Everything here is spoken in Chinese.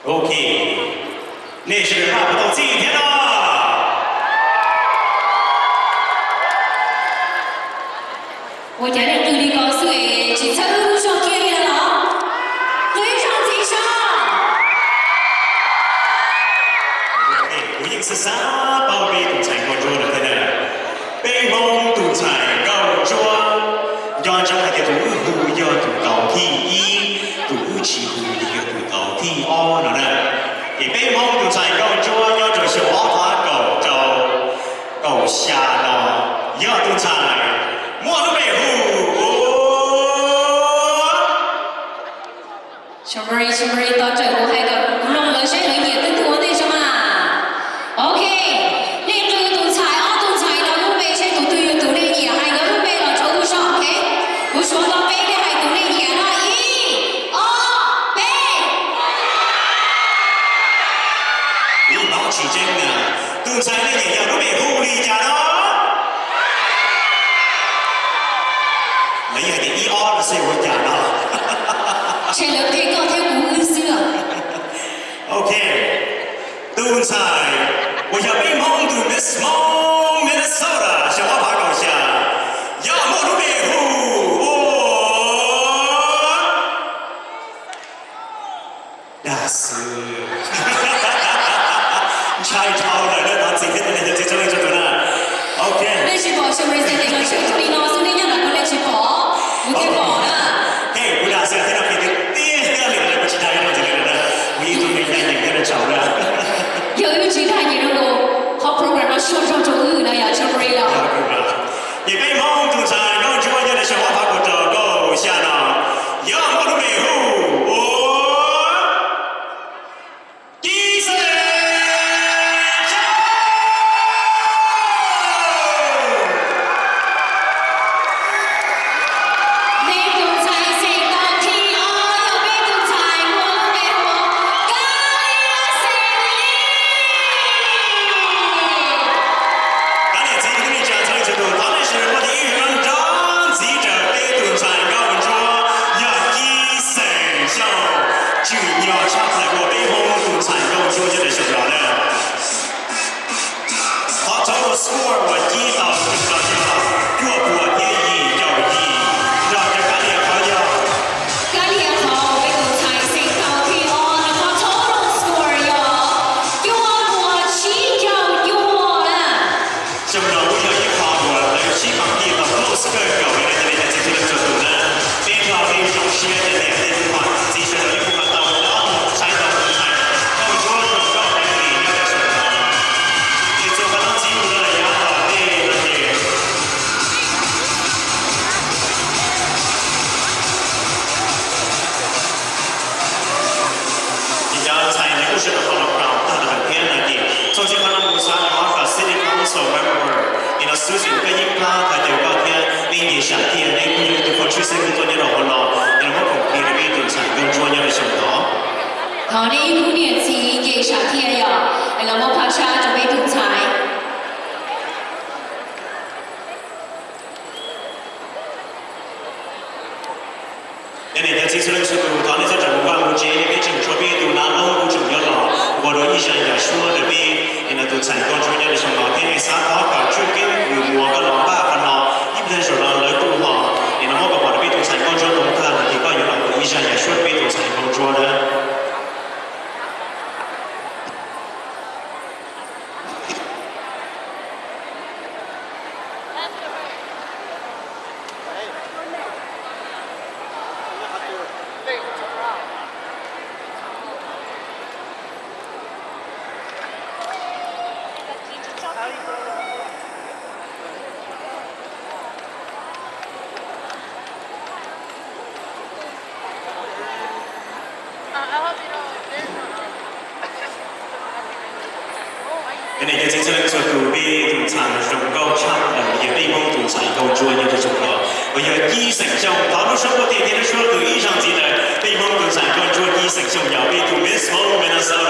OK， 那是差不多今天了。我家的独立高速诶，去参路上见面了，非常吉祥。OK， 回应是啥？宝贝独裁高桌的可能，北方独裁高桌，要将那个独户要独高第一，独起户要独高第二了呢。你北方独裁高桌要就是我他高州，高下了要独裁。 莫都北湖，小妹儿到这我还个弄了些人也更多那什么 ？OK， 另这个独裁啊，独裁了，路北些独对有独立也，还有路北了，抽上 OK， 我说到北的还独立也了，一、二、北。你保持真的，独裁的也要路北湖里家了。 你係第一二四會人啊！前兩幾個聽古詩啊。OK， 獨裁，我要乒乓到 Miss Mom Minnesota， 小花爬高下，要莫路北湖，那是，猜超了，那他今天的那个最重要的呢 ？OK。你是บอก小妹在那個小區裡攞書，你讓人過嚟去報。 不给我了。嘿，不打算听到别的第二个人不知道要怎么样的，我一直没看见别人找的。有一句台语咯，好 program 咯，说上中语了呀，就没了。也被蒙住在高专业的小花爬过这个下呢，要么都没有。第三。 Susie 跟英拉喺對嗰天邊嘢上天，你不如對方出聲嗰啲落去咯，然後我同你哋邊度成功做嘢嘅時候。好，你古年前嘅上天呀，然後我拍下就被獨裁。你哋嘅知識速度，當你在整個環節裡面整出邊度拿攞唔重要咯，我哋以前也說的邊，然後都成功做嘢嘅時候，天氣沙發搞出邊。 我跟老爸看到一边手上来度哈，你能够把我的被动采光桌弄看了，你关于老婆医生也说被动采光桌的。你嘅精神做到邊同殘仲高差也被蒙堵採購專業的種類，我有醫生上，他們說過天天說對醫生級的被蒙堵採購專醫生上要被堵 Miss Mom Minnesota。